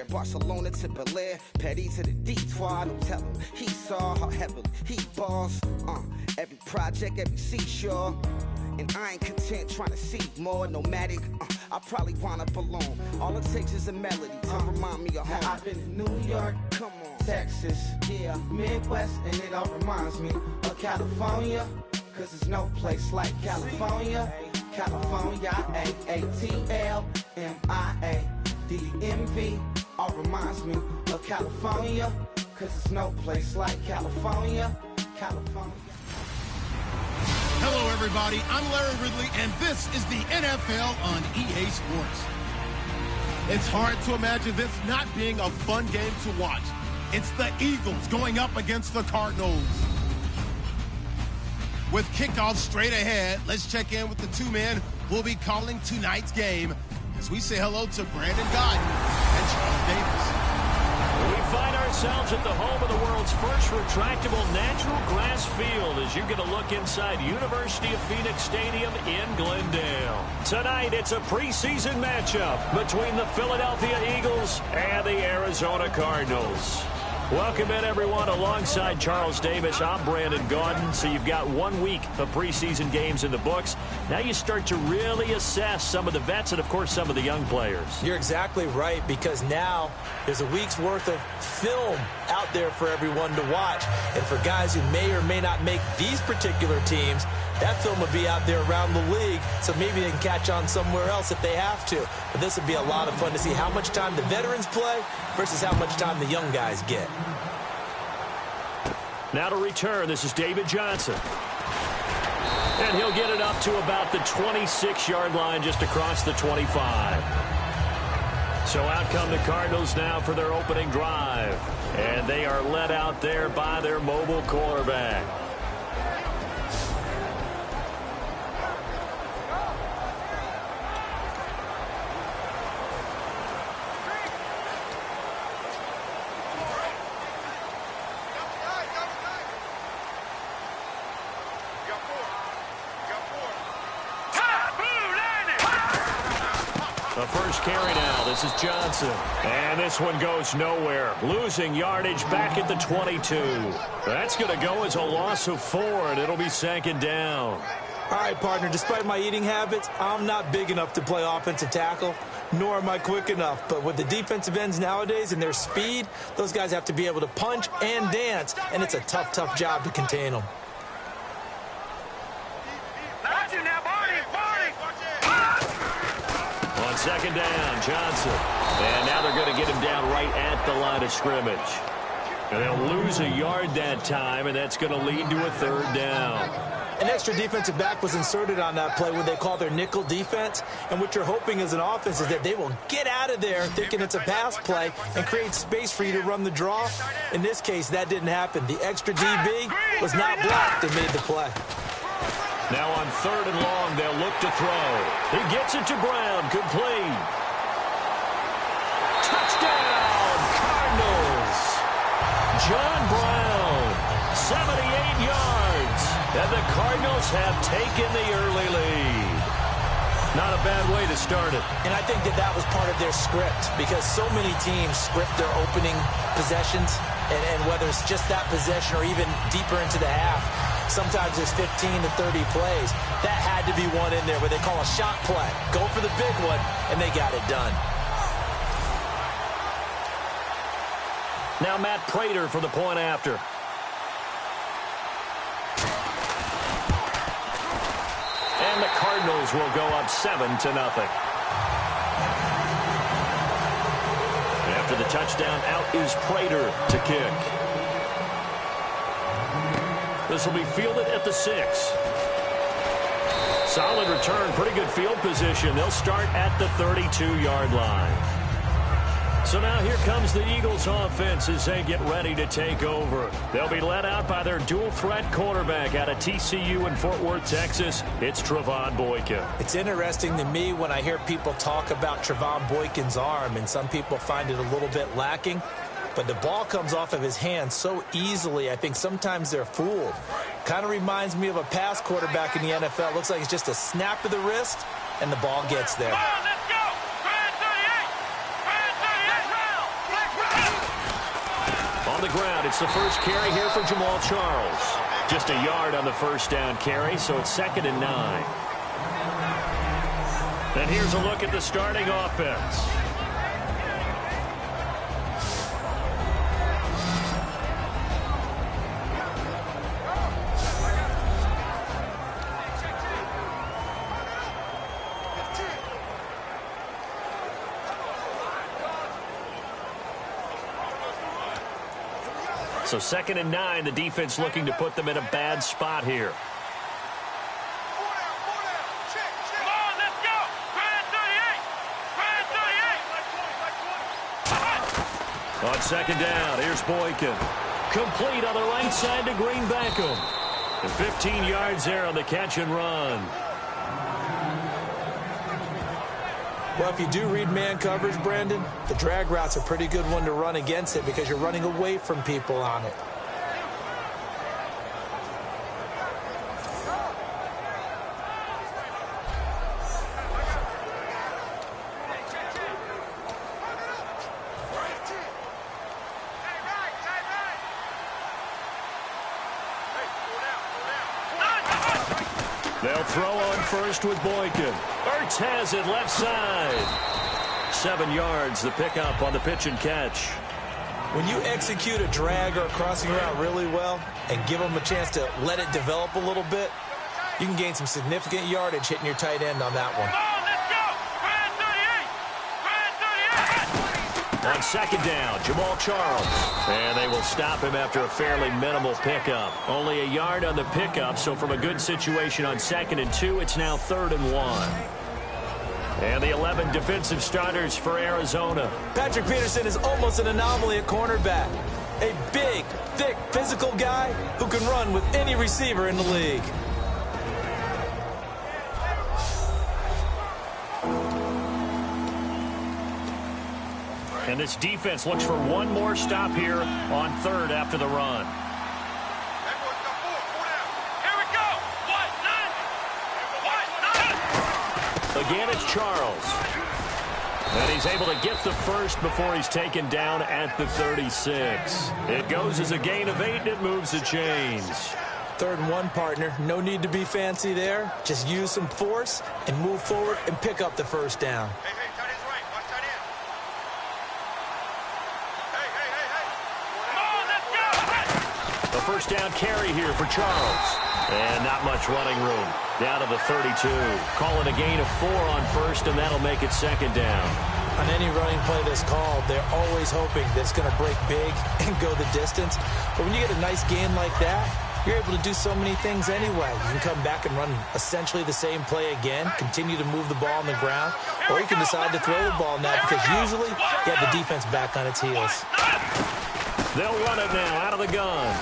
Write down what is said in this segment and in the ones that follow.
Barcelona to Bel-Air, Petty to the Detour, no tellin'. He saw how heavily he balls. Every project, every seashore. And I ain't content trying to see more nomadic. I probably wind up alone. All it takes is a melody to remind me of home. I've been to New York, come on, Texas, yeah, Midwest, and it all reminds me of California. Cause there's no place like California. California, AATLMIA-DMV. All reminds me of California. Cause there's no place like California. California. Hello, everybody. I'm Larry Ridley, and this is the NFL on EA Sports. It's hard to imagine this not being a fun game to watch. It's the Eagles going up against the Cardinals. With kickoff straight ahead, let's check in with the two men who will be calling tonight's game as we say hello to Brandon Gaudin and Charles Davis. We find ourselves at the home of the world's first retractable natural grass field as you get a look inside University of Phoenix Stadium in Glendale. Tonight, it's a preseason matchup between the Philadelphia Eagles and the Arizona Cardinals. Welcome in, everyone. Alongside Charles Davis, I'm Brandon Gaudin. So you've got 1 week of preseason games in the books. Now you start to really assess some of the vets and, of course, some of the young players. You're exactly right, because now there's a week's worth of film out there for everyone to watch. And for guys who may or may not make these particular teams, that film will be out there around the league, so maybe they can catch on somewhere else if they have to. But this would be a lot of fun to see how much time the veterans play versus how much time the young guys get. Now to return, this is David Johnson. And he'll get it up to about the 26-yard line, just across the 25. So out come the Cardinals now for their opening drive. And they are led out there by their mobile quarterback. The first carry now. This is Johnson. And this one goes nowhere. Losing yardage back at the 22. That's going to go as a loss of 4, and it'll be second down. All right, partner, despite my eating habits, I'm not big enough to play offensive tackle, nor am I quick enough. But with the defensive ends nowadays and their speed, those guys have to be able to punch and dance, and it's a tough, tough job to contain them. On second down, Johnson. And now they're going to get him down right at the line of scrimmage. And they'll lose a yard that time, and that's going to lead to a third down. An extra defensive back was inserted on that play, what they call their nickel defense. And what you're hoping as an offense is that they will get out of there thinking it's a pass play and create space for you to run the draw. In this case, that didn't happen. The extra DB was not blocked and made the play. Now on third and long, they'll look to throw. He gets it to Brown, complete. Touchdown, Cardinals. John Brown, 78 yards. And the Cardinals have taken the early lead. Not a bad way to start it. And I think that was part of their script, because so many teams script their opening possessions, and whether it's just that possession or even deeper into the half, sometimes it's 15 to 30 plays. That had to be one in there where they call a shot play. Go for the big one, and they got it done. Now Matt Prater for the point after. And the Cardinals will go up 7-0. After the touchdown, out is Prater to kick. This will be fielded at the 6. Solid return, pretty good field position. They'll start at the 32-yard line. So now here comes the Eagles offense as they get ready to take over. They'll be led out by their dual-threat quarterback out of TCU in Fort Worth, Texas. It's Trevon Boykin. It's interesting to me when I hear people talk about Trevon Boykin's arm, and some people find it a little bit lacking. But the ball comes off of his hand so easily, I think sometimes they're fooled. Kind of reminds me of a pass quarterback in the NFL. Looks like it's just a snap of the wrist, and the ball gets there. on the ground. It's the first carry here for Jamal Charles. Just a yard on the first down carry, so it's 2nd and 9. And here's a look at the starting offense. So 2nd and 9, the defense looking to put them in a bad spot here. On 2nd down, here's Boykin. Complete on the right side to Green Beckham. And 15 yards there on the catch and run. Well, if you do read man coverage, Brandon, the drag route's a pretty good one to run against it because you're running away from people on it. They'll throw on first with Boykin. Ertz has it left side. 7 yards, the pickup on the pitch and catch. When you execute a drag or a crossing route really well and give them a chance to let it develop a little bit, you can gain some significant yardage hitting your tight end on that one. On 2nd down, Jamal Charles. And they will stop him after a fairly minimal pickup. Only a yard on the pickup, so from a good situation on 2nd and 2, it's now 3rd and 1. And the 11 defensive starters for Arizona. Patrick Peterson is almost an anomaly at cornerback. A big, thick, physical guy who can run with any receiver in the league. And this defense looks for one more stop here on 3rd after the run. Again, it's Charles. And he's able to get the first before he's taken down at the 36. It goes as a gain of 8, and it moves the chains. 3rd and 1, partner. No need to be fancy there. Just use some force and move forward and pick up the first down. A first down carry here for Charles. And not much running room. Down to the 32. Call it a gain of 4 on first, and that'll make it 2nd down. On any running play that's called, they're always hoping that it's going to break big and go the distance. But when you get a nice gain like that, you're able to do so many things anyway. You can come back and run essentially the same play again, continue to move the ball on the ground, or you can decide to throw the ball now because usually you have the defense back on its heels. They'll run it now out of the gun.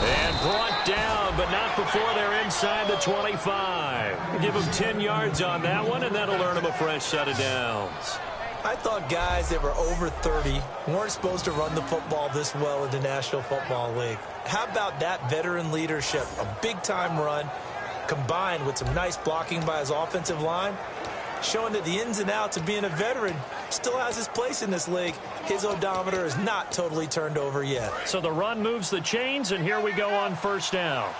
And brought down, but not before they're inside the 25. Give them 10 yards on that one, and that'll earn them a fresh set of downs. I thought guys that were over 30 weren't supposed to run the football this well in the National Football League. How about that veteran leadership? A big-time run combined with some nice blocking by his offensive line, showing that the ins and outs of being a veteran still has his place in this league. His odometer is not totally turned over yet. So the run moves the chains, and here we go on first down.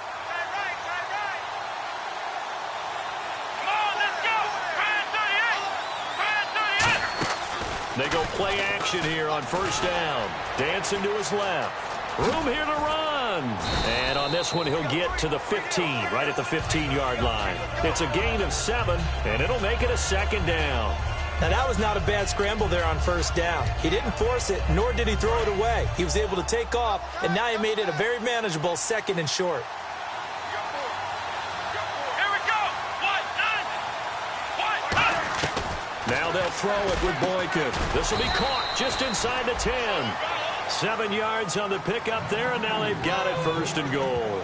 They go play action here on first down. Dancing to his left. Room here to run. And on this one, he'll get to the 15, right at the 15-yard line. It's a gain of 7, and it'll make it a 2nd down. Now, that was not a bad scramble there on first down. He didn't force it, nor did he throw it away. He was able to take off, and now he made it a very manageable 2nd and short. Now they'll throw it with Boykin. This will be caught just inside the 10. 7 yards on the pickup there, and now they've got it 1st and goal.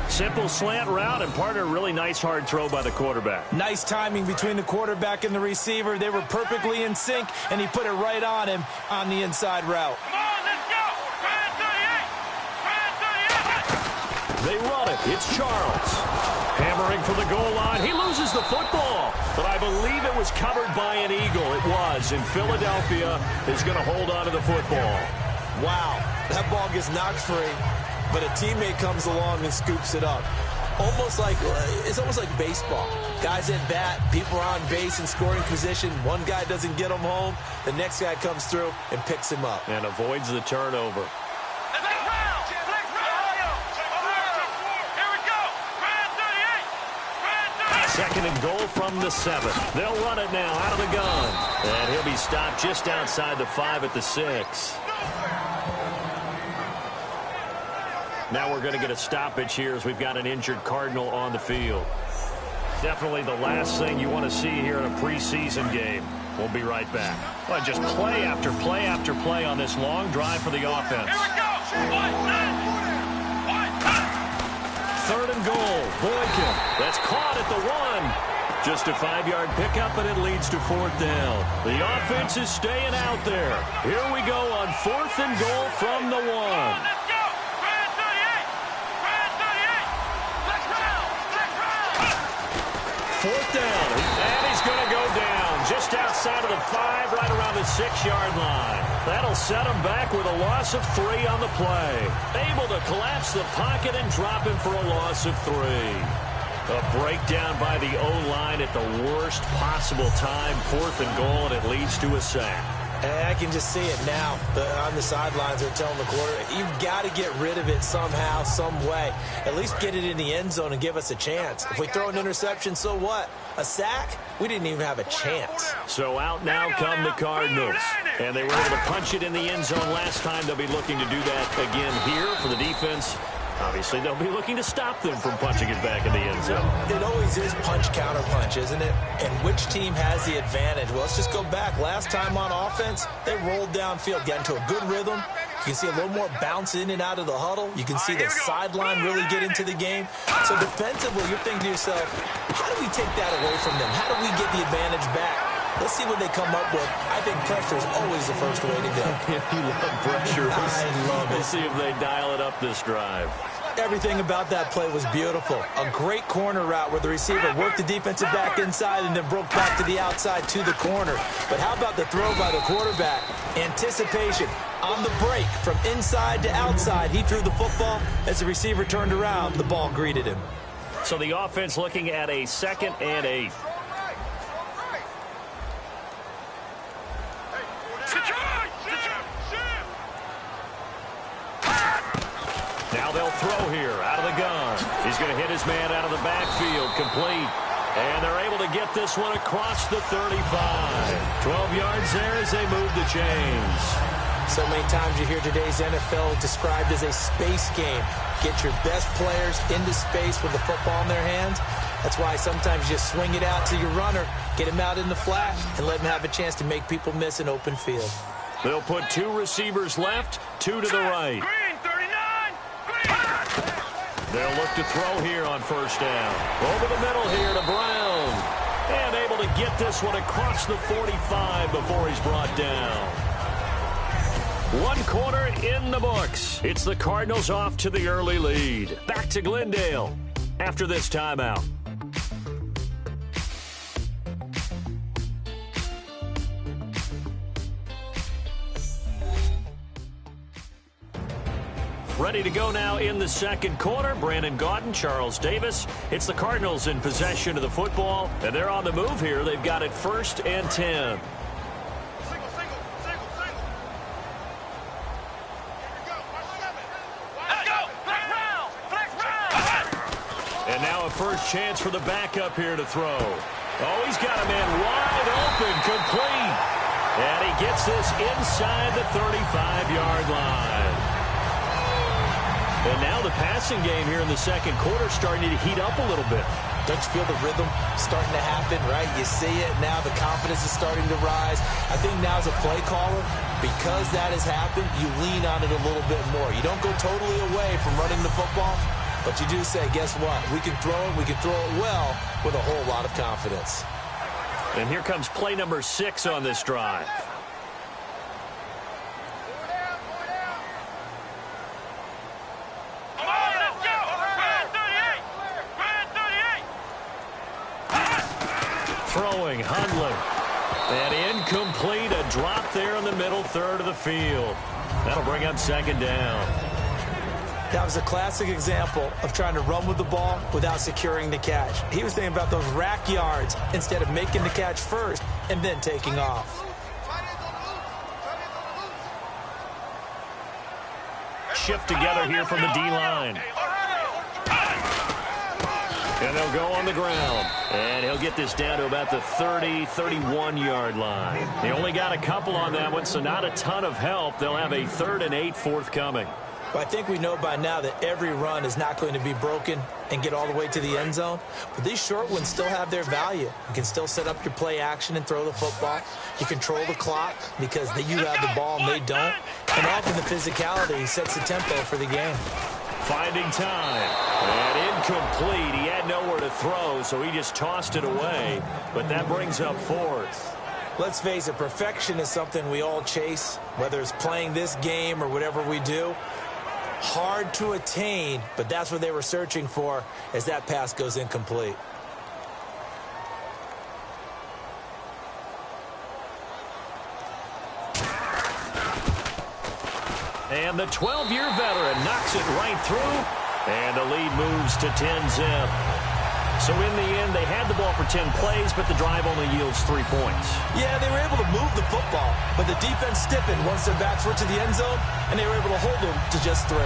Simple slant route, and partner, really nice hard throw by the quarterback. Nice timing between the quarterback and the receiver. They were perfectly in sync, and he put it right on him on the inside route. They run it. It's Charles. Hammering for the goal line. He loses the football, but I believe it was covered by an Eagle. It was, and Philadelphia is going to hold on to the football. Wow, that ball gets knocked free, but a teammate comes along and scoops it up. It's almost like baseball. Guys at bat, people are on base in scoring position. One guy doesn't get him home. The next guy comes through and picks him up. And avoids the turnover. Second and goal from the 7. They'll run it now out of the gun. And he'll be stopped just outside the 5 at the 6. Now we're going to get a stoppage here as we've got an injured Cardinal on the field. Definitely the last thing you want to see here in a preseason game. We'll be right back. Well, just play after play after play on this long drive for the offense. Here we go. 3rd and goal. Boykin. That's caught at the 1. Just a 5-yard pickup, and it leads to 4th down. The offense is staying out there. Here we go on 4th and goal from the 1. Let's go. Brand 38. Brand 38. Let's round. 4th down. And he's going to go down just outside of the 5, right around the 6-yard line. That'll set him back with a loss of 3 on the play. Able to collapse the pocket and drop him for a loss of 3. A breakdown by the O-line at the worst possible time. 4th and goal, and it leads to a sack. And I can just see it now. On the sidelines, they're telling the quarterback, you've got to get rid of it somehow, some way. At least get it in the end zone and give us a chance. If we throw an interception, so what? A sack? We didn't even have a chance. So out now come the Cardinals. And they were able to punch it in the end zone last time. They'll be looking to do that again here for the defense. Obviously, they'll be looking to stop them from punching it back in the end zone. It always is punch-counter-punch, isn't it? And which team has the advantage? Well, let's just go back. Last time on offense, they rolled downfield, got into a good rhythm. You can see a little more bounce in and out of the huddle. You can see the sideline really get into the game. So defensively, you're thinking to yourself, how do we take that away from them? How do we get the advantage back? Let's see what they come up with. I think pressure is always the first way to go. You love pressure. I love it. We'll see if they dial it up this drive. Everything about that play was beautiful. A great corner route where the receiver worked the defensive back inside and then broke back to the outside to the corner. But how about the throw by the quarterback? Anticipation on the break from inside to outside. He threw the football. As the receiver turned around, the ball greeted him. So the offense looking at a 2nd and 8. Now they'll throw here out of the gun. He's going to hit his man out of the backfield, complete. And they're able to get this one across the 35. 12 yards there as they move the chains. So many times you hear today's NFL described as a space game. Get your best players into space with the football in their hands. That's why sometimes you just swing it out to your runner, get him out in the flat, and let him have a chance to make people miss an open field. They'll put 2 receivers left, 2 to the right. Green 39. They'll look to throw here on 1st down. Over the middle here to Brown. And able to get this one across the 45 before he's brought down. 1 quarter in the books. It's the Cardinals off to the early lead. Back to Glendale after this timeout. Ready to go now in the 2nd quarter. Brandon Gaudin, Charles Davis. It's the Cardinals in possession of the football, and they're on the move here. They've got it 1st and 10. And now a first chance for the backup here to throw. Oh, he's got a man wide open, complete. And he gets this inside the 35-yard line. And now the passing game here in the 2nd quarter starting to heat up a little bit. Don't you feel the rhythm starting to happen, right? You see it. Now the confidence is starting to rise. I think now as a play caller, because that has happened, you lean on it a little bit more. You don't go totally away from running the football, but you do say, guess what? We can throw it. We can throw it well with a whole lot of confidence. And here comes play number 6 on this drive. Throwing, Hundley. And incomplete, a drop there in the middle third of the field. That'll bring up second down. That was a classic example of trying to run with the ball without securing the catch. He was thinking about those rack yards instead of making the catch first and then taking off. Shift together here from the D-line. And they'll go on the ground. And he'll get this down to about the 30, 31-yard line. They only got a couple on that one, so not a ton of help. They'll have a 3rd and 8 forthcoming. Well, I think we know by now that every run is not going to be broken and get all the way to the end zone. But these short ones still have their value. You can still set up your play action and throw the football. You control the clock because you have the ball and they don't. And often the physicality sets the tempo for the game. Finding time. And incomplete. He had nowhere to throw, so he just tossed it away. But that brings up 4th. Let's face it, perfection is something we all chase, whether it's playing this game or whatever we do. Hard to attain, but that's what they were searching for as that pass goes incomplete. And the 12-year veteran knocks it right through, and the lead moves to 10-zip. So in the end, they had the ball for 10 plays, but the drive only yields 3 points. Yeah, they were able to move the football, but the defense stiffened once their backs were to the end zone, and they were able to hold them to just 3.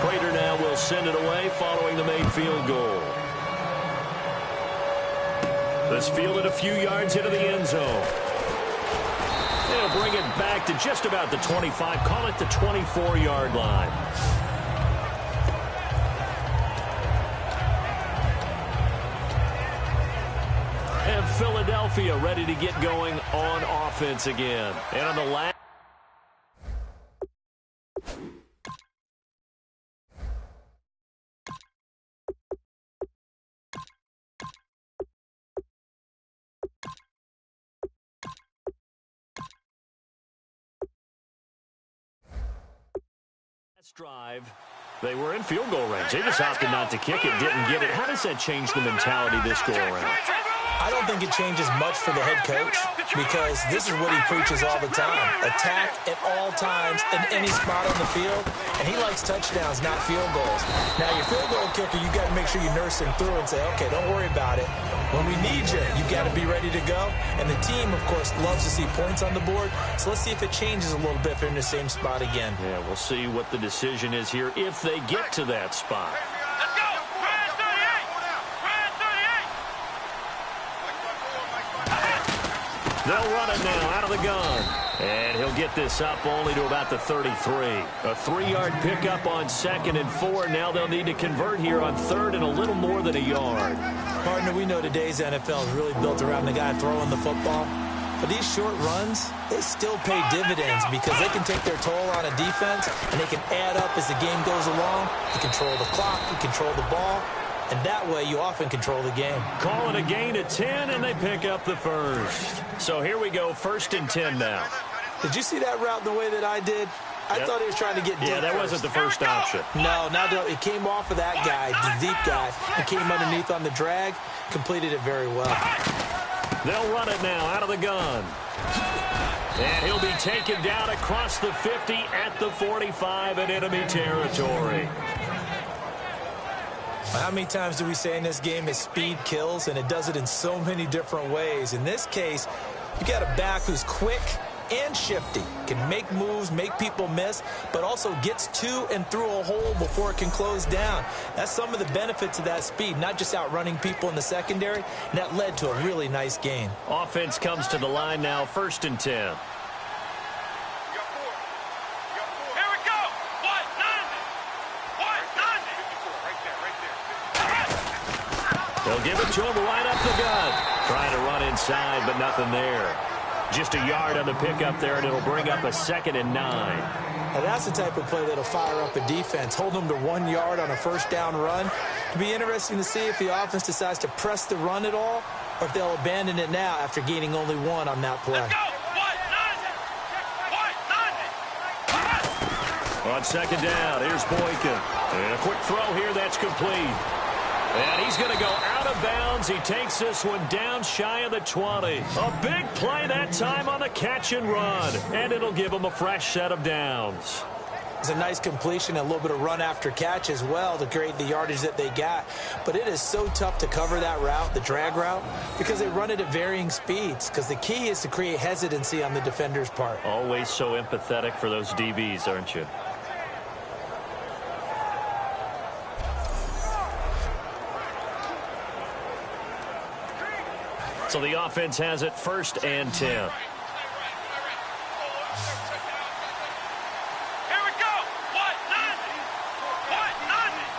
Prater now will send it away following the made field goal. This fielded a few yards into the end zone. They'll bring it back to just about the 25. Call it the 24-yard line. And Philadelphia ready to get going on offense again. And on the last. Drive. They were in field goal range. They just opted not to kick it, didn't get it. How does that change the mentality this go around? I don't think it changes much for the head coach because this is what he preaches all the time. Attack at all times in any spot on the field, and he likes touchdowns, not field goals. Now, your field goal kicker, you got to make sure you nurse him through and say, okay, don't worry about it. When we need you, you got to be ready to go. And the team, of course, loves to see points on the board. So let's see if it changes a little bit if they're in the same spot again. Yeah, we'll see what the decision is here if they get to that spot. Let's go! Ryan 38! Ryan 38! They'll run it now out of the gun. And he'll get this up only to about the 33. A 3-yard pickup on 2nd and 4. Now they'll need to convert here on 3rd and a little more than a yard. Partner, we know today's NFL is really built around the guy throwing the football. But these short runs, they still pay dividends because they can take their toll on a defense and they can add up as the game goes along. You control the clock, you control the ball, and that way you often control the game. Call it a gain of 10, and they pick up the first. So here we go, 1st and 10 now. Did you see that route the way that I did? I thought he was trying to get deep. Yeah, that wasn't the first option. No, it came off of that guy, the deep guy, and came underneath on the drag, completed it very well. They'll run it now out of the gun. And he'll be taken down across the 50 at the 45 in enemy territory. How many times do we say in this game that speed kills, and it does it in so many different ways? In this case, you got a back who's quick and shifty, can make moves, make people miss, but also gets to and through a hole before it can close down. That's some of the benefits of that speed, not just outrunning people in the secondary, and that led to a really nice gain. Offense comes to the line now, 1st and 10. They'll give it to him right up the gut. Trying to run inside, but nothing there. Just a yard on the pickup there, and it'll bring up a 2nd and 9. Now that's the type of play that'll fire up a defense. Hold them to 1 yard on a 1st down run. It'll be interesting to see if the offense decides to press the run at all, or if they'll abandon it now after gaining only 1 on that play. On 2nd down, here's Boykin. And a quick throw here, that's complete. And he's going to go out of bounds. He takes this one down shy of the 20. A big play that time on the catch and run. And it'll give him a fresh set of downs. It's a nice completion, a little bit of run after catch as well to create the yardage that they got. But it is so tough to cover that route, the drag route, because they run it at varying speeds. Because the key is to create hesitancy on the defender's part. Always so empathetic for those DBs, aren't you? So the offense has it 1st and 10. Here we go. What? Nothing. What? Nothing.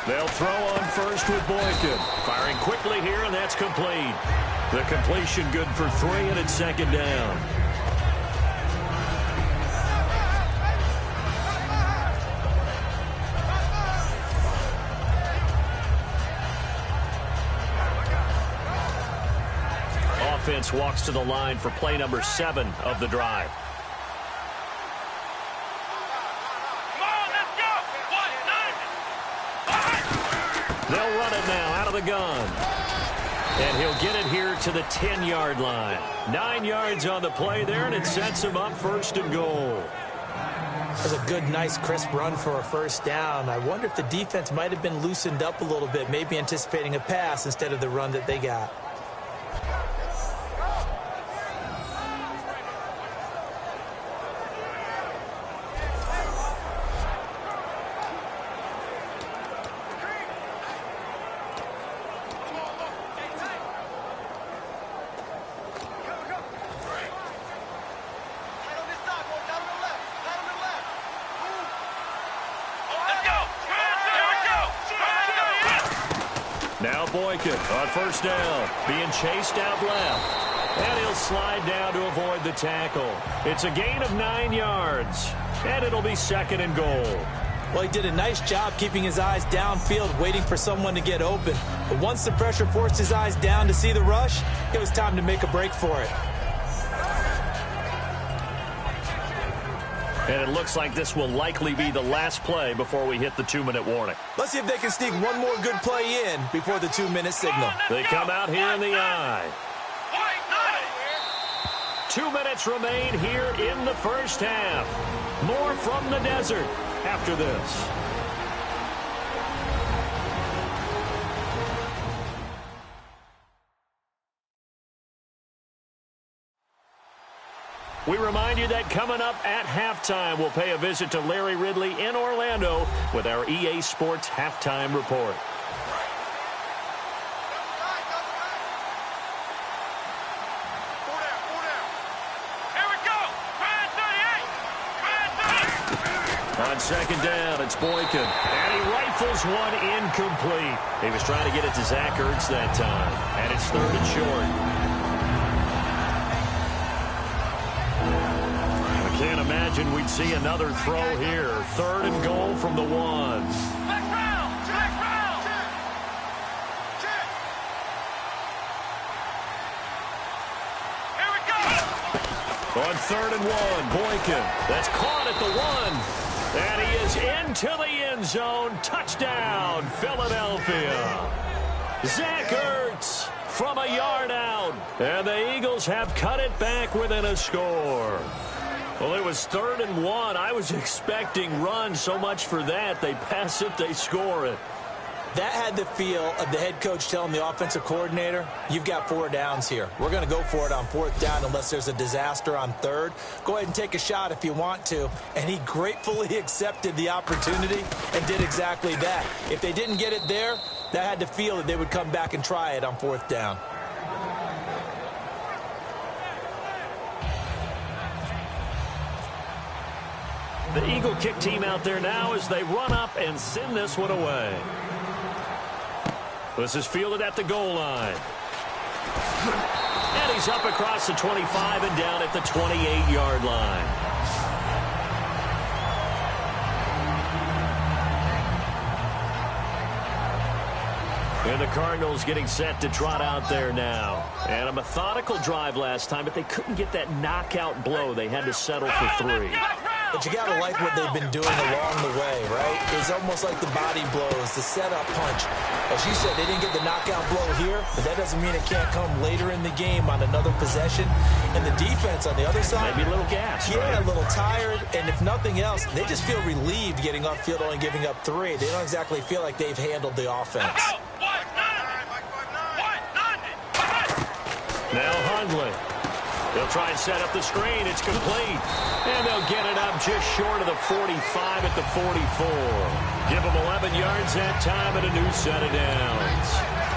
They'll throw on first with Boykin. Firing quickly here, and that's complete. The completion good for 3, and it's 2nd down. Offense walks to the line for play number 7 of the drive. Come on, let's go. What? Nothing. They'll run it now out of the gun. And he'll get it here to the 10-yard line. 9 yards on the play there, and it sets him up 1st and goal. That's a good, nice, crisp run for a 1st down. I wonder if the defense might have been loosened up a little bit, maybe anticipating a pass instead of the run that they got. Now Boykin on 1st down, being chased out left. And he'll slide down to avoid the tackle. It's a gain of 9 yards, and it'll be 2nd and goal. Well, he did a nice job keeping his eyes downfield, waiting for someone to get open. But once the pressure forced his eyes down to see the rush, it was time to make a break for it. And it looks like this will likely be the last play before we hit the 2-minute warning. Let's see if they can sneak one more good play in before the 2-minute signal. They come out here in the eye. 2 minutes remain here in the 1st half. More from the desert after this. We remind you that coming up at halftime, we'll pay a visit to Larry Ridley in Orlando with our EA Sports Halftime Report. Here we go. 38. On 2nd down, it's Boykin. And he rifles one incomplete. He was trying to get it to Zach Ertz that time. And it's 3rd and short. Can't imagine we'd see another throw here. 3rd and goal from the 1. Back round. Back round. Here we go. On 3rd and 1, Boykin. That's caught at the 1. And he is into the end zone. Touchdown, Philadelphia. Zach Ertz from a yard out. And the Eagles have cut it back within a score. Well, it was 3rd and 1. I was expecting run. So much for that. They pass it, they score it. That had the feel of the head coach telling the offensive coordinator, you've got 4 downs here. We're going to go for it on 4th down unless there's a disaster on 3rd. Go ahead and take a shot if you want to. And he gratefully accepted the opportunity and did exactly that. If they didn't get it there, that had the feel that they would come back and try it on 4th down. The Eagle kick team out there now as they run up and send this one away. This is fielded at the goal line. And he's up across the 25 and down at the 28-yard line. And the Cardinals getting set to trot out there now. And a methodical drive last time, but they couldn't get that knockout blow. They had to settle for 3. But you got to like what they've been doing along the way, right? It's almost like the body blows, the setup punch. As you said, they didn't get the knockout blow here, but that doesn't mean it can't come later in the game on another possession. And the defense on the other side, maybe a little gas. Yeah, right? A little tired. And if nothing else, they just feel relieved getting off field only giving up 3. They don't exactly feel like they've handled the offense. Now Hundley. They'll try and set up the screen. It's complete. And they'll get it up just short of the 45 at the 44. Give them 11 yards that time and a new set of downs.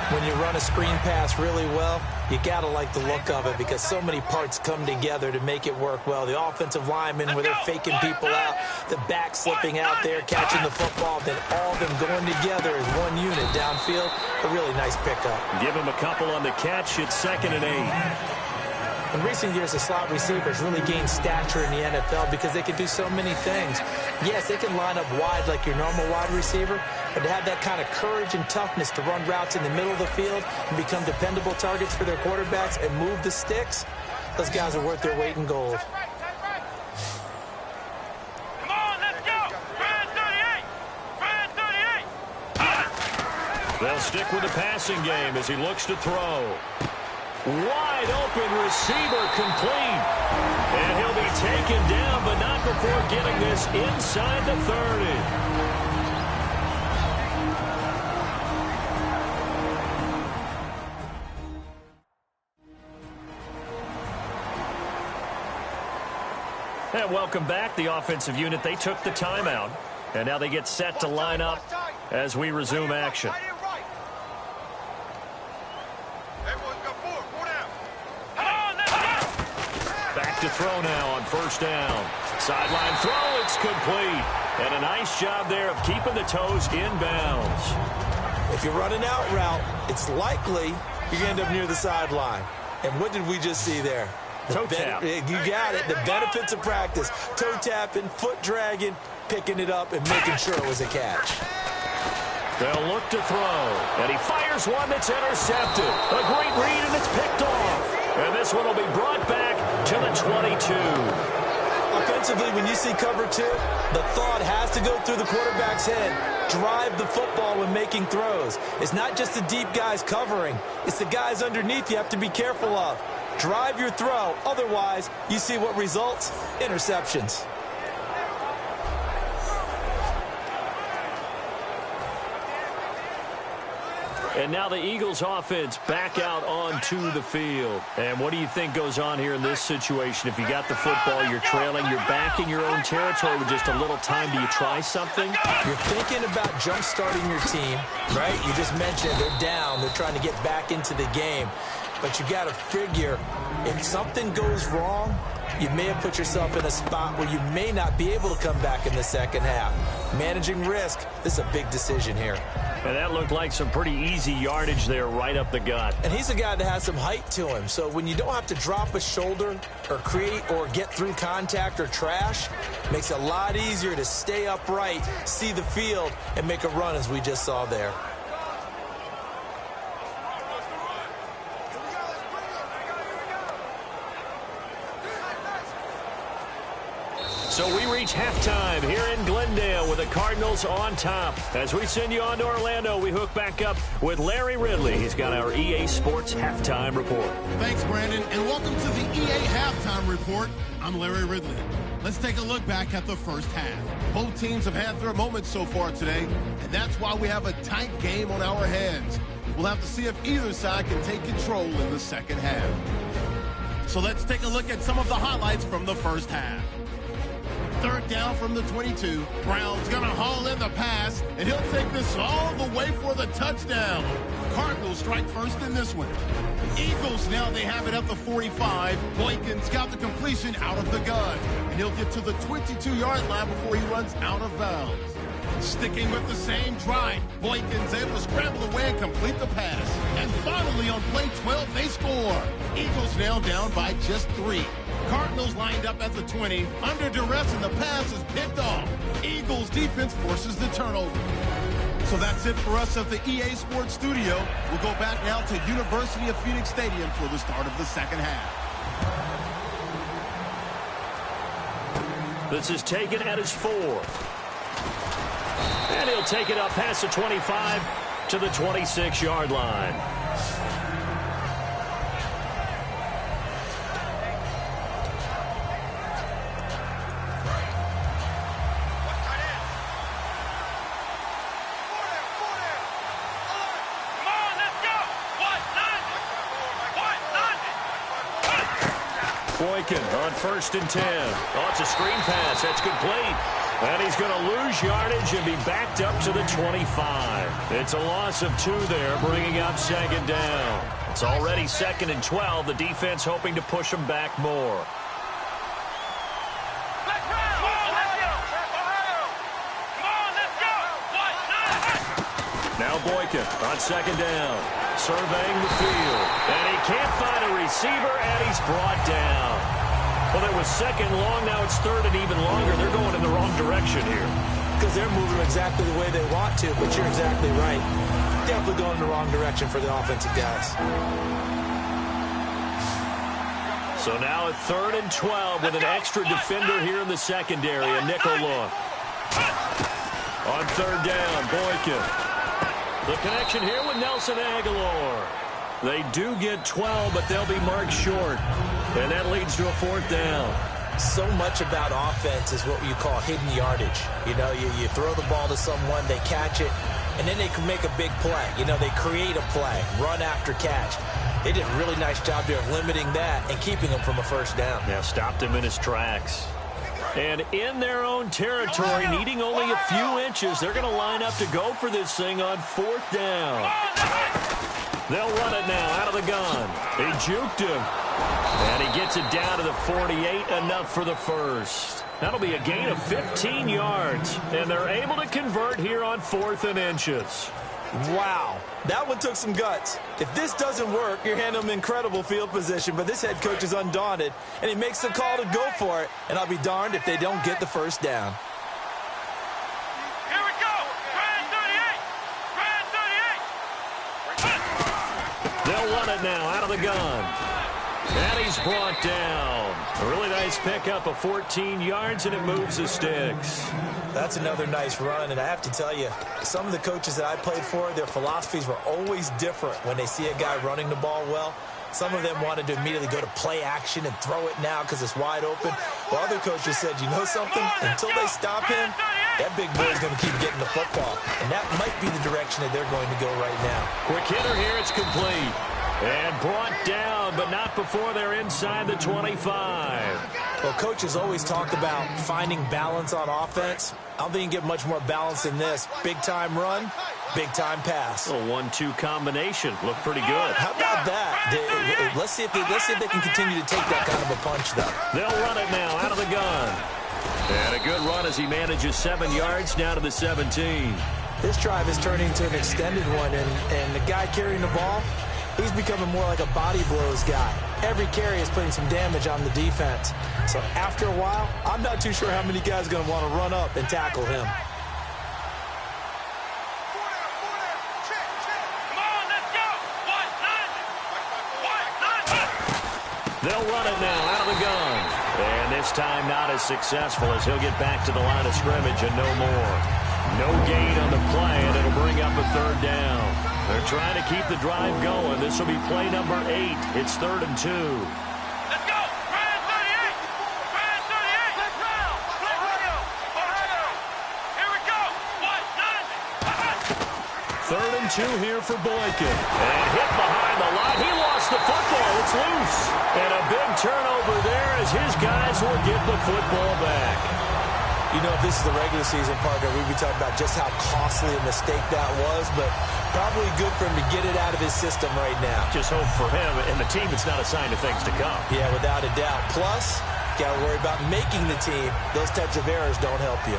When you run a screen pass really well, you got to like the look of it because so many parts come together to make it work well. The offensive linemen where they're faking people out, the back slipping out there, catching the football, then all of them going together as one unit downfield. A really nice pickup. Give them a couple on the catch. It's 2nd and 8. In recent years, the slot receivers really gained stature in the NFL because they can do so many things. Yes, they can line up wide like your normal wide receiver, but to have that kind of courage and toughness to run routes in the middle of the field and become dependable targets for their quarterbacks and move the sticks, those guys are worth their weight in gold. Come on, let's go! Brad 38! They'll stick with the passing game as he looks to throw. Wide open receiver complete. And he'll be taken down, but not before getting this inside the 30. And welcome back. The offensive unit, they took the timeout. And now they get set to line up as we resume action. To throw now on 1st down. Sideline throw, it's complete. And a nice job there of keeping the toes in bounds. If you're running out route, it's likely you're going to end up near the sideline. And what did we just see there? Toe tap. You got it. The benefits of practice. Toe tapping, foot dragging, picking it up, and making sure it was a catch. They'll look to throw. And he fires one that's intercepted. A great read, and it's picked off. And this one will be brought back to the 22. Offensively, when you see cover 2, the thought has to go through the quarterback's head. Drive the football when making throws. It's not just the deep guys covering. It's the guys underneath you have to be careful of. Drive your throw. Otherwise, you see what results? Interceptions. And now the Eagles offense back out onto the field. And what do you think goes on here in this situation? If you got the football, you're trailing, you're back in your own territory with just a little time. Do you try something? You're thinking about jump-starting your team, right? You just mentioned they're down. They're trying to get back into the game. But you got to figure if something goes wrong, you may have put yourself in a spot where you may not be able to come back in the second half. Managing risk, this is a big decision here. And that looked like some pretty easy yardage there right up the gut. And he's a guy that has some height to him. So when you don't have to drop a shoulder or create or get through contact or trash, makes it a lot easier to stay upright, see the field, and make a run as we just saw there. So we reach halftime here in Glendale with the Cardinals on top. As we send you on to Orlando, we hook back up with Larry Ridley. He's got our EA Sports Halftime Report. Thanks, Brandon, and welcome to the EA Halftime Report. I'm Larry Ridley. Let's take a look back at the first half. Both teams have had their moments so far today, and that's why we have a tight game on our hands. We'll have to see if either side can take control in the second half. So let's take a look at some of the highlights from the first half. 3rd down from the 22. Brown's going to haul in the pass, and he'll take this all the way for the touchdown. Cardinals strike first in this one. Eagles now they have it at the 45. Boykins got the completion out of the gun, and he'll get to the 22-yard line before he runs out of bounds. Sticking with the same drive, Boykins able to scramble away and complete the pass. And finally on play 12, they score. Eagles now down by just 3. Cardinals lined up at the 20, under duress, and the pass is picked off. Eagles defense forces the turnover. So that's it for us at the EA Sports Studio. We'll go back now to University of Phoenix Stadium for the start of the second half. This is taken at his 4. And he'll take it up past the 25 to the 26-yard line. Boykin on 1st and 10. Oh, it's a screen pass. That's complete. And he's going to lose yardage and be backed up to the 25. It's a loss of 2 there, bringing up 2nd down. It's already 2nd and 12. The defense hoping to push them back more. Now Boykin on 2nd down. Surveying the field. And he can't find a receiver, and he's brought down. Well, it was 2nd long. Now it's 3rd and even longer. They're going in the wrong direction here. Because they're moving exactly the way they want to, but you're exactly right. Definitely going in the wrong direction for the offensive guys. So now at 3rd and 12 with an extra defender here in the secondary, a nickel look. On 3rd down, Boykin. The connection here with Nelson Aguilar. They do get 12, but they'll be marked short. And that leads to a 4th down. So much about offense is what you call hidden yardage. You know, you throw the ball to someone, they catch it, and then they can make a big play. You know, they create a play, run after catch. They did a really nice job there of limiting that and keeping him from a 1st down. Yeah, stopped him in his tracks. And in their own territory, needing only a few inches, they're going to line up to go for this thing on 4th down. They'll run it now out of the gun. He juked him. And he gets it down to the 48, enough for the 1st. That'll be a gain of 15 yards. And they're able to convert here on 4th and inches. Wow, that one took some guts. If this doesn't work, you're handing them incredible field position, but this head coach is undaunted, and he makes the call to go for it, and I'll be darned if they don't get the 1st down. Here we go! Brand 38! Brand 38! They'll run it now out of the gun. And he's brought down. A really nice pickup of 14 yards, and it moves the sticks. That's another nice run, and I have to tell you, some of the coaches that I played for, their philosophies were always different when they see a guy running the ball well. Some of them wanted to immediately go to play action and throw it now because it's wide open. While other coaches said, you know something? Until they stop him, that big boy is going to keep getting the football. And that might be the direction that they're going to go right now. Quick hitter here, it's complete. And brought down, but not before they're inside the 25. Well, coaches always talk about finding balance on offense. I don't think you can get much more balance than this. Big-time run, big-time pass. A 1-2 combination. Looked pretty good. How about that? Let's see if they can continue to take that kind of a punch, though. They'll run it now out of the gun. And a good run as he manages 7 yards down to the 17. This drive is turning into an extended one, and the guy carrying the ball, he's becoming more like a body blows guy. Every carry is putting some damage on the defense. So after a while, I'm not too sure how many guys are going to want to run up and tackle him. They'll run it now out of the gun. And this time not as successful as he'll get back to the line of scrimmage and no more. No gain on the play, and it'll bring up a 3rd down. They're trying to keep the drive going. This will be play number 8. It's 3rd and 2. Let's go! Brand 38! Brand 38! Let's round! Ohio! Ohio! Here we go! 3rd and 2 here for Boykin. And hit behind the line. He lost the football. It's loose. And a big turnover there as his guys will get the football back. You know, if this is the regular season, partner, we'd be talking about just how costly a mistake that was, but probably good for him to get it out of his system right now. Just hope for him and the team it's not a sign of things to come. Yeah, without a doubt. Plus, got to worry about making the team. Those types of errors don't help you.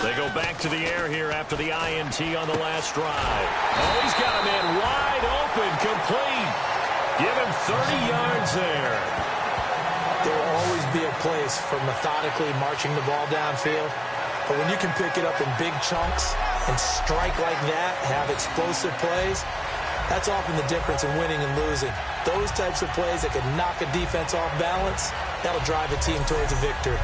They go back to the air here after the INT on the last drive. Oh, he's got a man wide open, complete. Give him 30 yards there. There will always be a place for methodically marching the ball downfield. But when you can pick it up in big chunks and strike like that, have explosive plays, that's often the difference in winning and losing. Those types of plays that can knock a defense off balance, that'll drive a team towards a victory.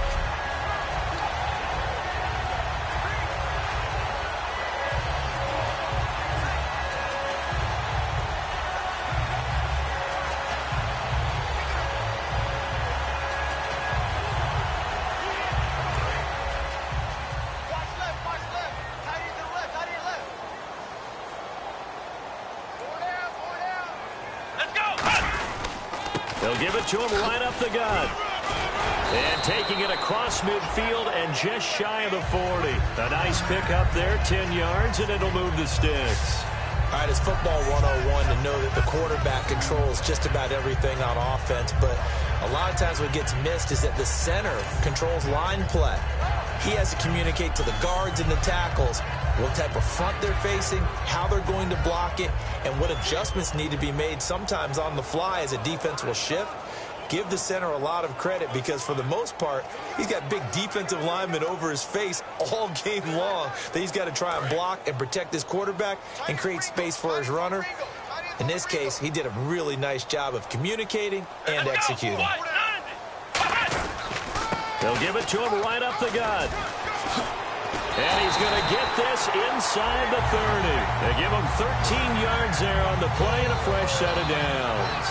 They'll give it to him right up the gut. And taking it across midfield and just shy of the 40. A nice pickup there, 10 yards, and it'll move the sticks. All right, it's football 101 to know that the quarterback controls just about everything on offense, but a lot of times what gets missed is that the center controls line play. He has to communicate to the guards and the tackles what type of front they're facing, how they're going to block it, and what adjustments need to be made sometimes on the fly as a defense will shift. Give the center a lot of credit because for the most part, he's got big defensive linemen over his face all game long that he's got to try and block and protect his quarterback and create space for his runner. In this case, he did a really nice job of communicating and executing. They'll give it to him right up the gut. And he's going to get this inside the 30. They give him 13 yards there on the play and a fresh set of downs.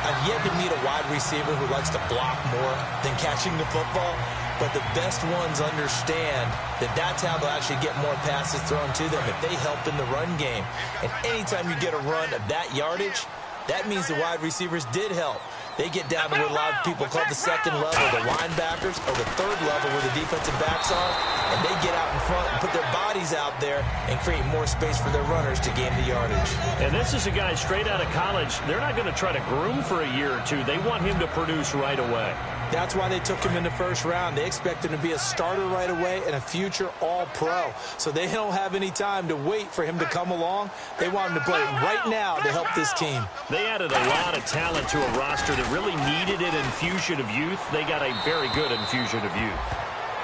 I've yet to meet a wide receiver who likes to block more than catching the football, but the best ones understand that that's how they'll actually get more passes thrown to them if they help in the run game. And anytime you get a run of that yardage, that means the wide receivers did help. They get down to what a lot of people call the second level, the linebackers, or the third level where the defensive backs are, and they get out in front and put their bodies out there and create more space for their runners to gain the yardage. And this is a guy straight out of college. They're not going to try to groom for a year or two. They want him to produce right away. That's why they took him in the first round. They expect him to be a starter right away and a future all-pro. So they don't have any time to wait for him to come along. They want him to play right now to help this team. They added a lot of talent to a roster that really needed an infusion of youth. They got a very good infusion of youth.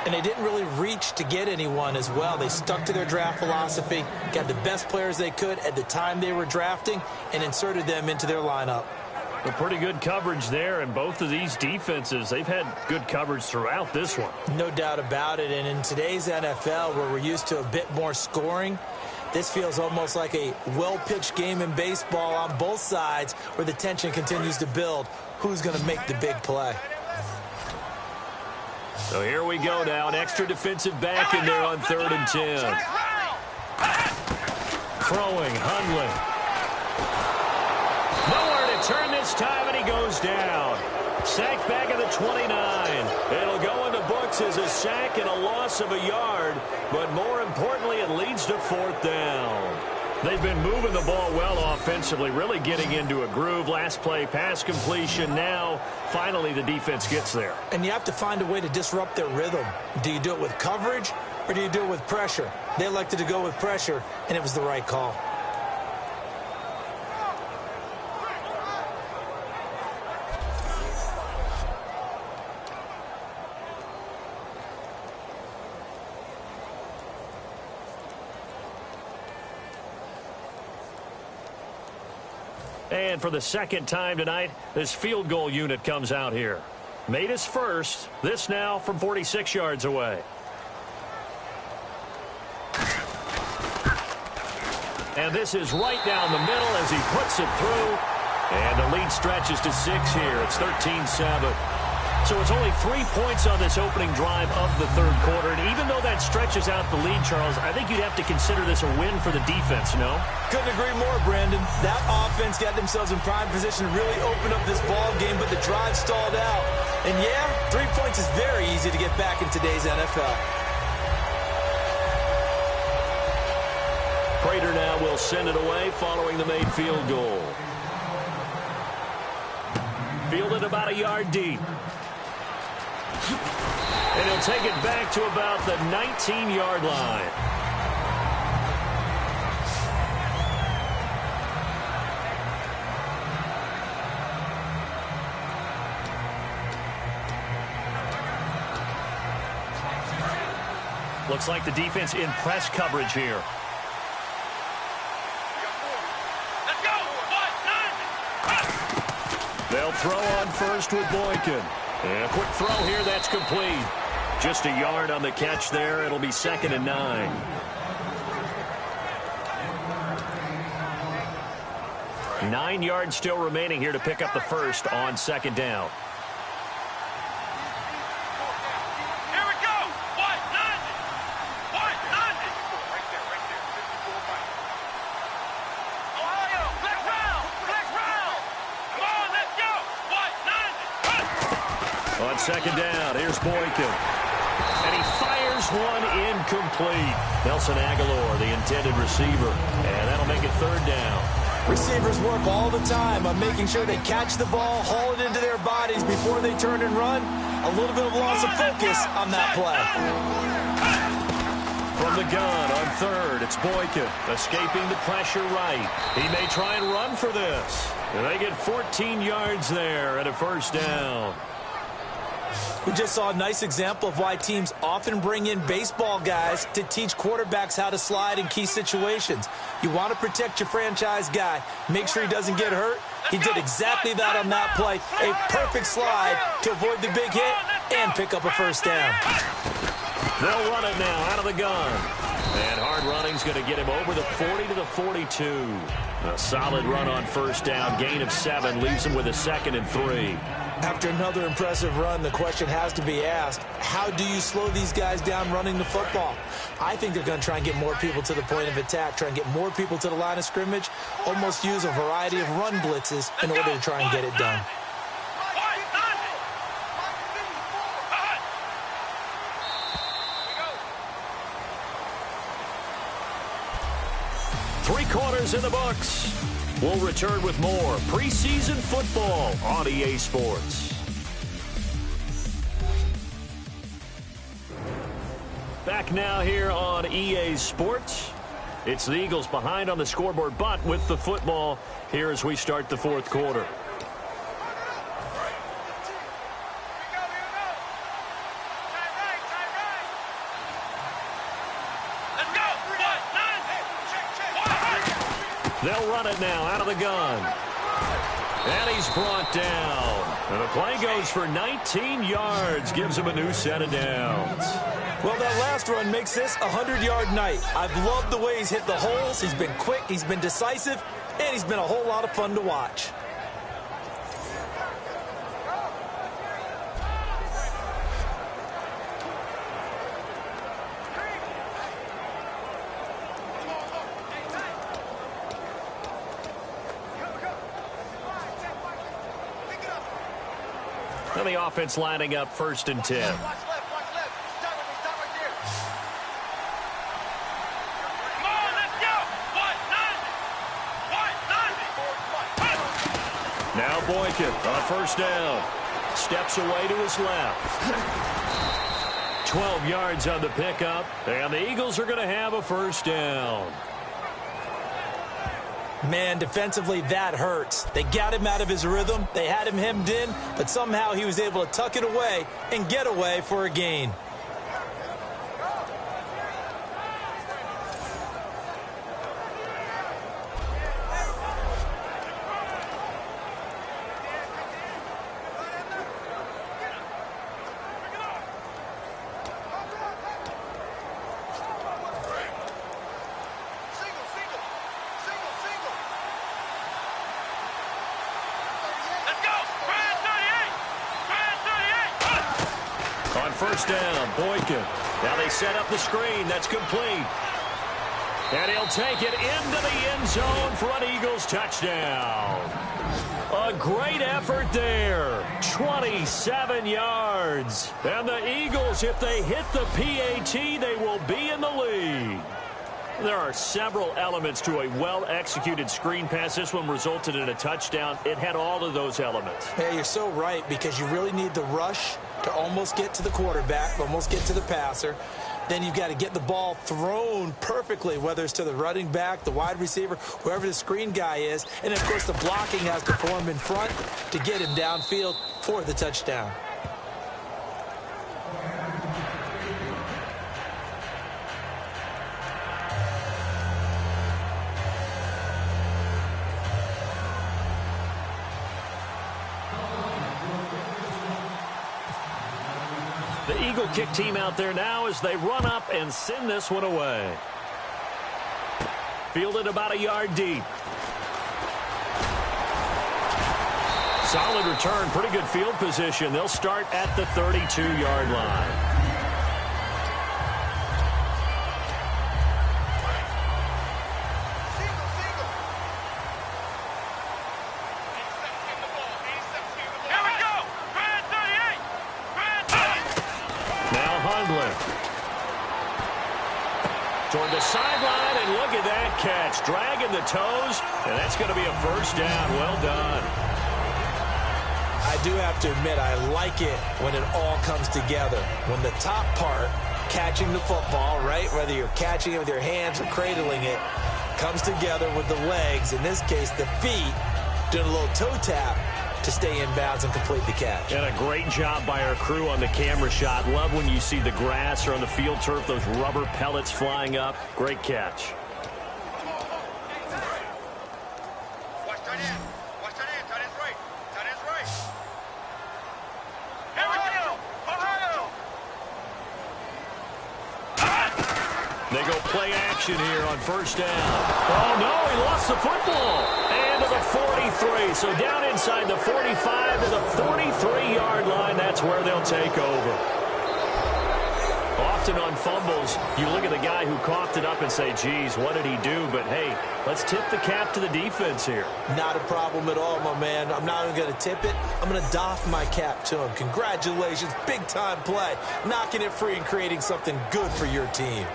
And they didn't really reach to get anyone as well. They stuck to their draft philosophy, got the best players they could at the time they were drafting, and inserted them into their lineup. A pretty good coverage there, and both of these defenses, they've had good coverage throughout this one. No doubt about it, and in today's NFL, where we're used to a bit more scoring, this feels almost like a well-pitched game in baseball on both sides where the tension continues to build. Who's going to make the big play? So here we go now, an extra defensive back in there on 3rd and 10. Throwing, Hundley. Nowhere to turn this time, and he goes down. Sacked back at the 29. It'll go in the books as a sack and a loss of a yard, but more importantly, it leads to 4th down. They've been moving the ball well offensively, really getting into a groove. Last play, pass completion. Now, finally, the defense gets there. And you have to find a way to disrupt their rhythm. Do you do it with coverage, or do you do it with pressure? They elected to go with pressure, and it was the right call. And for the second time tonight, this field goal unit comes out here. Made his first. This now from 46 yards away. And this is right down the middle as he puts it through. And the lead stretches to 6 here. It's 13-7. So it's only 3 points on this opening drive of the 3rd quarter. And even though that stretches out the lead, Charles, I think you'd have to consider this a win for the defense, no? Couldn't agree more, Brandon. That offense got themselves in prime position to really open up this ball game, but the drive stalled out. And yeah, 3 points is very easy to get back in today's NFL. Prater now will send it away following the made field goal. Fielded about a yard deep. And he'll take it back to about the 19-yard line. Looks like the defense in press coverage here. Let's go. They'll throw on first with Boykin. And a quick throw here, that's complete. Just a yard on the catch there. It'll be 2nd and 9. Nine yards still remaining here to pick up the first on 2nd down. Here we go. Right there. 54 right. Ohio, flex round. Come on, let's go. On 2nd down, here's Boykin. And he fires one incomplete. Nelson Aguilar, the intended receiver. And that'll make it 3rd down. Receivers work all the time on making sure they catch the ball, haul it into their bodies before they turn and run. A little bit of loss of focus on that play. From the gun on 3rd, it's Boykin, escaping the pressure right. He may try and run for this. And they get 14 yards there and a 1st down. We just saw a nice example of why teams often bring in baseball guys to teach quarterbacks how to slide in key situations. You want to protect your franchise guy. Make sure he doesn't get hurt. He did exactly that on that play. A perfect slide to avoid the big hit and pick up a 1st down. They'll run it now out of the gun. And hard running's going to get him over the 40 to the 42. A solid run on 1st down. Gain of 7 leaves him with a 2nd and 3. After another impressive run, the question has to be asked, how do you slow these guys down running the football? I think they're going to try and get more people to the point of attack, try and get more people to the line of scrimmage, almost use a variety of run blitzes in order to try and get it done. Three-quarters in the books. We'll return with more preseason football on EA Sports. Back now here on EA Sports. It's the Eagles behind on the scoreboard, but with the football here as we start the 4th quarter. They'll run it now out of the gun. And he's brought down. And the play goes for 19 yards. Gives him a new set of downs. Well, that last run makes this a 100-yard night. I've loved the way he's hit the holes. He's been quick. He's been decisive. And he's been a whole lot of fun to watch. And the offense lining up 1st and 10. Watch left. Stop right there. Come on, let's go. Now Boykin on 1st down. Steps away to his left. 12 yards on the pickup. And the Eagles are going to have a 1st down. Man, defensively, that hurts. They got him out of his rhythm. They had him hemmed in, but somehow he was able to tuck it away and get away for a gain. On 1st down, Boykin. Now they set up the screen. That's complete. And he'll take it into the end zone for an Eagles touchdown. A great effort there. 27 yards. And the Eagles, if they hit the PAT, they will be in the lead. There are several elements to a well-executed screen pass. This one resulted in a touchdown. It had all of those elements. Yeah, you're so right, because you really need the rush to almost get to the quarterback, almost get to the passer. Then you've got to get the ball thrown perfectly, whether it's to the running back, the wide receiver, whoever the screen guy is. And, of course, the blocking has to form in front to get him downfield for the touchdown. Eagle kick team out there now as they run up and send this one away. Fielded about a yard deep. Solid return, pretty good field position. They'll start at the 32-yard line. Toward the sideline, and look at that catch. Dragging the toes, and that's going to be a first down. Well done. I do have to admit, I like it when it all comes together. When the top part, catching the football, right, whether you're catching it with your hands or cradling it, comes together with the legs, in this case the feet, doing a little toe tap to stay in bounds and complete the catch. And a great job by our crew on the camera shot. Love when you see the grass or on the field turf, those rubber pellets flying up. Great catch. Watch tight end. Watch tight end. Tight end's right. Tight end's right. Here we go. Ohio. They go play action here on first down. Oh, no, he lost the football. And to the 43. So down inside the 45 to the 43-yard line. That's where they'll take over. Often on fumbles, you look at the guy who coughed it up and say, geez, what did he do? But, hey, let's tip the cap to the defense here. Not a problem at all, my man. I'm not even going to tip it. I'm going to doff my cap to him. Congratulations. Big-time play. Knocking it free and creating something good for your team.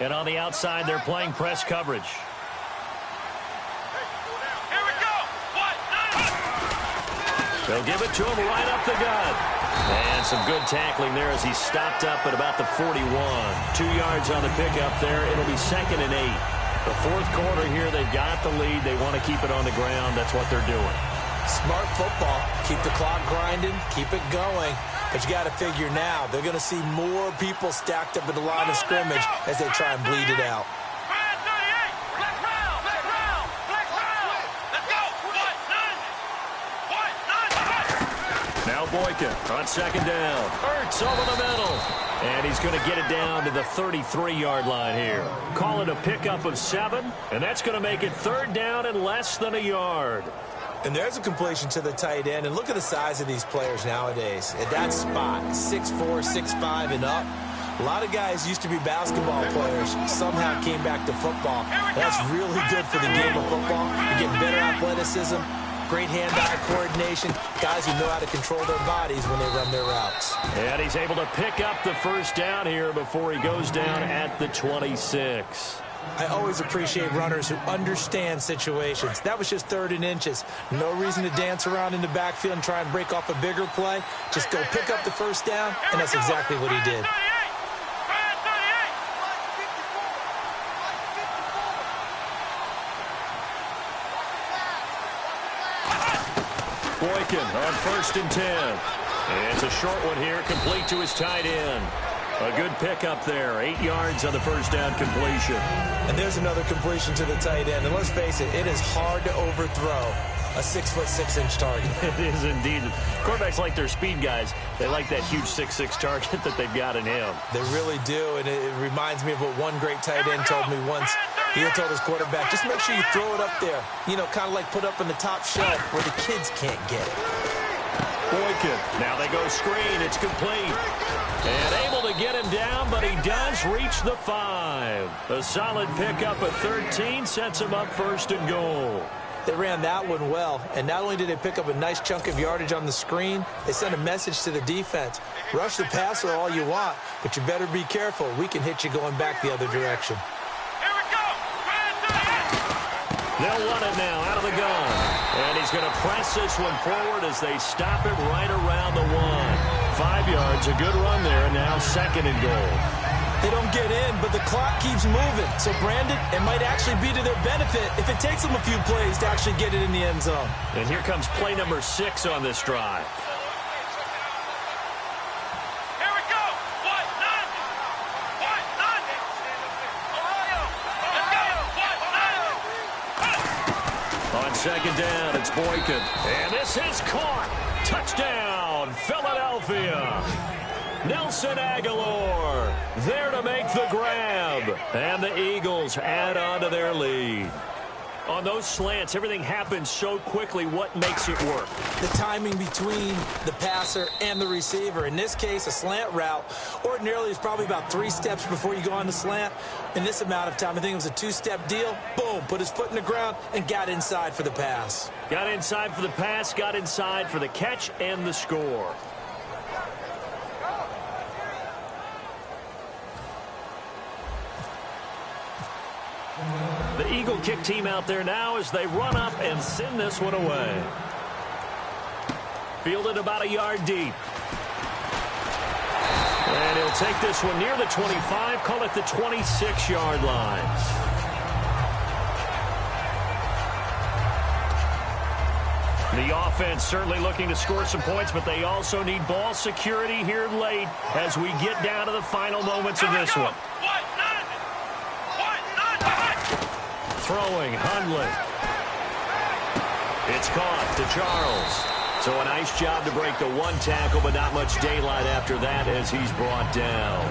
And on the outside, they're playing press coverage. Here we go. What? They'll give it to him right up the gut. And some good tackling there as he stopped up at about the 41. 2 yards on the pickup there. It'll be 2nd and 8. The fourth quarter here, they've got the lead. They want to keep it on the ground. That's what they're doing. Smart football. Keep the clock grinding. Keep it going. But you got to figure now, they're going to see more people stacked up at the line of scrimmage as they try and bleed it out. Now Boykin on 2nd down. Ertz over the middle. And he's going to get it down to the 33-yard line here. Call it a pickup of 7, and that's going to make it 3rd down and less than a yard. And there's a completion to the tight end. And look at the size of these players nowadays. At that spot, 6'4", 6'5", and up. A lot of guys used to be basketball players, somehow came back to football. That's really good for the game of football. You're getting better athleticism, great hand-eye coordination, guys who know how to control their bodies when they run their routes. And he's able to pick up the first down here before he goes down at the 26. I always appreciate runners who understand situations. That was just 3rd and inches. No reason to dance around in the backfield and try and break off a bigger play. Just go pick up the first down, and that's exactly what he did. Boykin on 1st and 10. And it's a short one here, complete to his tight end. A good pickup there, 8 yards on the first down completion. And there's another completion to the tight end. And let's face it, it is hard to overthrow a 6'6" target. It is indeed. Quarterbacks like their speed guys. They like that huge 6'6" target that they've got in him. They really do, and it reminds me of what one great tight end told me once. He had told his quarterback, just make sure you throw it up there. You know, kind of like put up on the top shelf where the kids can't get it. Boykin. Now they go screen. It's complete. And able to get him down, but he does reach the 5. A solid pickup of 13 sets him up 1st and goal. They ran that one well, and not only did they pick up a nice chunk of yardage on the screen, they sent a message to the defense. Rush the passer all you want, but you better be careful. We can hit you going back the other direction. Here we go. They'll run it now out of the gun. And he's going to press this one forward as they stop it right around the 1. 5 yards, a good run there, and now 2nd and goal. They don't get in, but the clock keeps moving. So, Brandon, it might actually be to their benefit if it takes them a few plays to actually get it in the end zone. And here comes play number 6 on this drive. Here we go. What? None. What? None. Ohio. Let's go. What? None. On second down. It's Boykin. And this is caught. Touchdown, Philadelphia. Nelson Aguilar there to make the grab. And the Eagles add on to their lead. On those slants, everything happens so quickly. What makes it work? The timing between the passer and the receiver. In this case, a slant route ordinarily is probably about 3 steps before you go on the slant. In this amount of time, I think it was a 2-step deal. Boom, put his foot in the ground and got inside for the pass. Got inside for the pass, got inside for the catch and the score. The Eagle kick team out there now as they run up and send this one away. Fielded about a yard deep. And he'll take this one near the 25, call it the 26-yard line. The offense certainly looking to score some points, but they also need ball security here late as we get down to the final moments of this one. Throwing, Hundley. It's caught to Charles. So a nice job to break the 1 tackle, but not much daylight after that as he's brought down.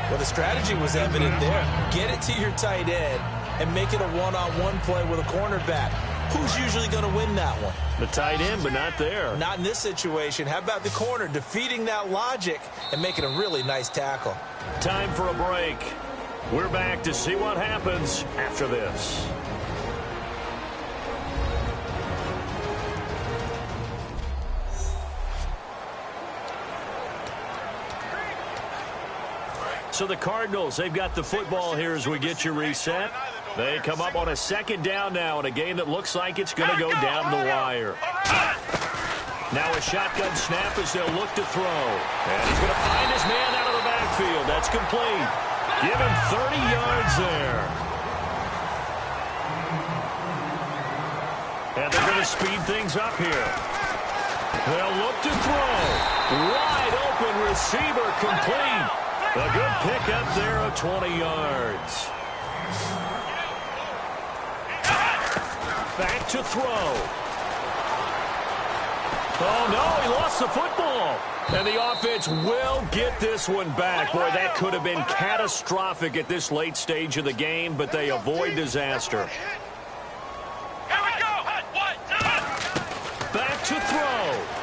Well, the strategy was evident there. Get it to your tight end and make it a one-on-one play with a cornerback. Who's usually going to win that one? The tight end, but not there. Not in this situation. How about the corner defeating that logic and making a really nice tackle? Time for a break. We're back to see what happens after this. So the Cardinals, they've got the football here as we get you reset. They come up on a second down now in a game that looks like it's going to go down the wire. Now a shotgun snap as they'll look to throw. And he's going to find his man out of the backfield. That's complete. Give him 30 yards there. And they're going to speed things up here. They'll look to throw. Wide open receiver complete. A good pickup there of 20 yards. Back to throw. Oh, no, he lost the football. And the offense will get this one back. Boy, that could have been catastrophic at this late stage of the game, but they avoid disaster. Here we go. Back to throw.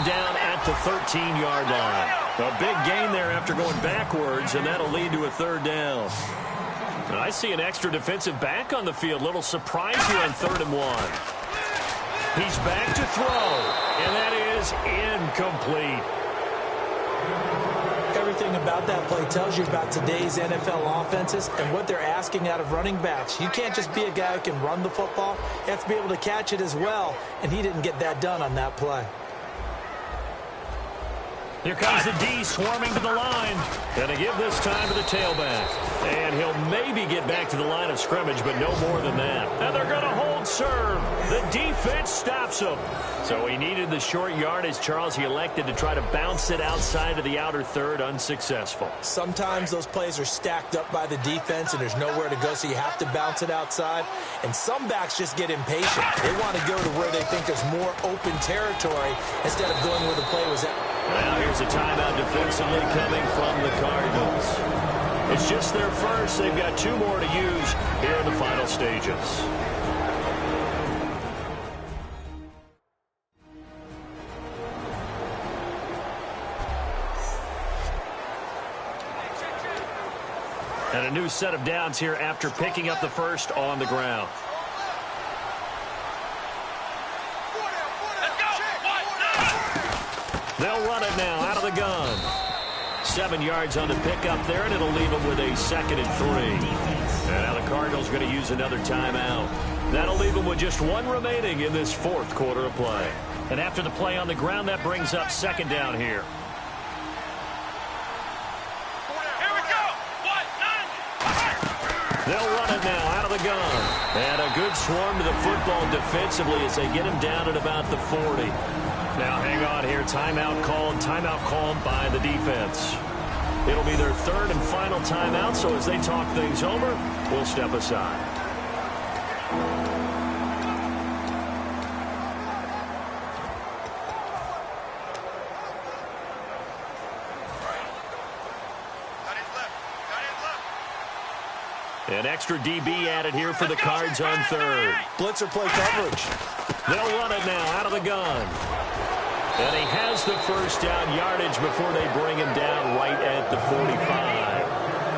Down at the 13-yard line. A big gain there after going backwards, and that'll lead to a third down. And I see an extra defensive back on the field. Little surprise here on 3rd and 1. He's back to throw, and that is incomplete. Everything about that play tells you about today's NFL offenses and what they're asking out of running backs. You can't just be a guy who can run the football. You have to be able to catch it as well, and he didn't get that done on that play. Here comes the D swarming to the line. Gonna give this time to the tailback. And he'll maybe get back to the line of scrimmage, but no more than that. And they're gonna hold serve. The defense stops him. So he needed the short yardage, Charles. He elected to try to bounce it outside of the outer third, unsuccessful. Sometimes those plays are stacked up by the defense and there's nowhere to go, so you have to bounce it outside. And some backs just get impatient. They want to go to where they think there's more open territory instead of going where the play was at. Well, here's a timeout defensively coming from the Cardinals. It's just their first. They've got 2 more to use here in the final stages. And a new set of downs here after picking up the first on the ground. They'll run it now out of the gun. 7 yards on the pickup there, and it'll leave them with a 2nd and 3. And now the Cardinals going to use another timeout. That'll leave them with just 1 remaining in this 4th quarter of play. And after the play on the ground, that brings up 2nd down here. Here we go. They'll run it now out of the gun. And a good swarm to the football defensively as they get him down at about the 40. Now hang on here. Timeout called by the defense. It'll be their 3rd and final timeout, so as they talk things over, will step aside. An extra DB added here for the Cards on third. Blitzer play coverage. They'll run it now out of the gun. And he has the first down yardage before they bring him down right at the 45.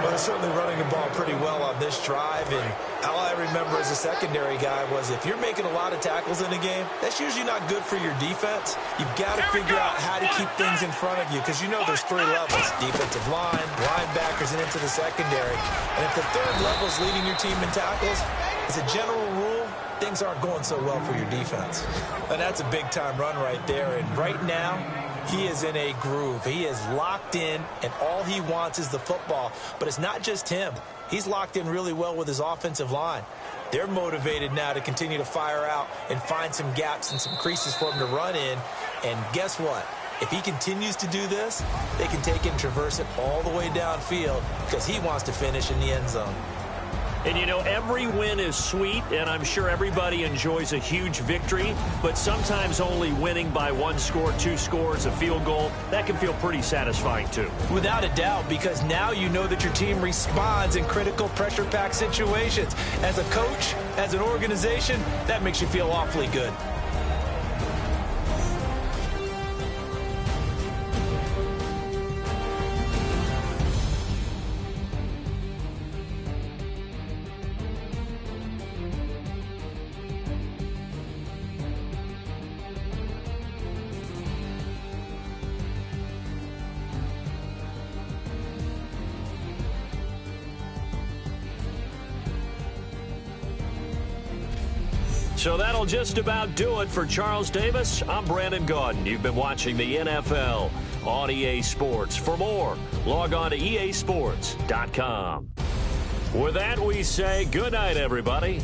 Well, they're certainly running the ball pretty well on this drive, and all I remember as a secondary guy was if you're making a lot of tackles in a game, that's usually not good for your defense. You've got to figure out how to keep things in front of you because you know there's three levels: defensive line, linebackers, and into the secondary. And if the third level is leading your team in tackles, as a general rule, things aren't going so well for your defense. And that's a big-time run right there, and right now, he is in a groove. He is locked in, and all he wants is the football. But it's not just him. He's locked in really well with his offensive line. They're motivated now to continue to fire out and find some gaps and some creases for him to run in. And guess what? If he continues to do this, they can take it and traverse it all the way downfield because he wants to finish in the end zone. And, you know, every win is sweet, and I'm sure everybody enjoys a huge victory, but sometimes only winning by 1 score, 2 scores, a field goal, that can feel pretty satisfying too. Without a doubt, because now you know that your team responds in critical pressure-packed situations. As a coach, as an organization, that makes you feel awfully good. So that'll just about do it for Charles Davis. I'm Brandon Gaudin. You've been watching the NFL on EA Sports. For more, log on to easports.com. With that, we say good night, everybody.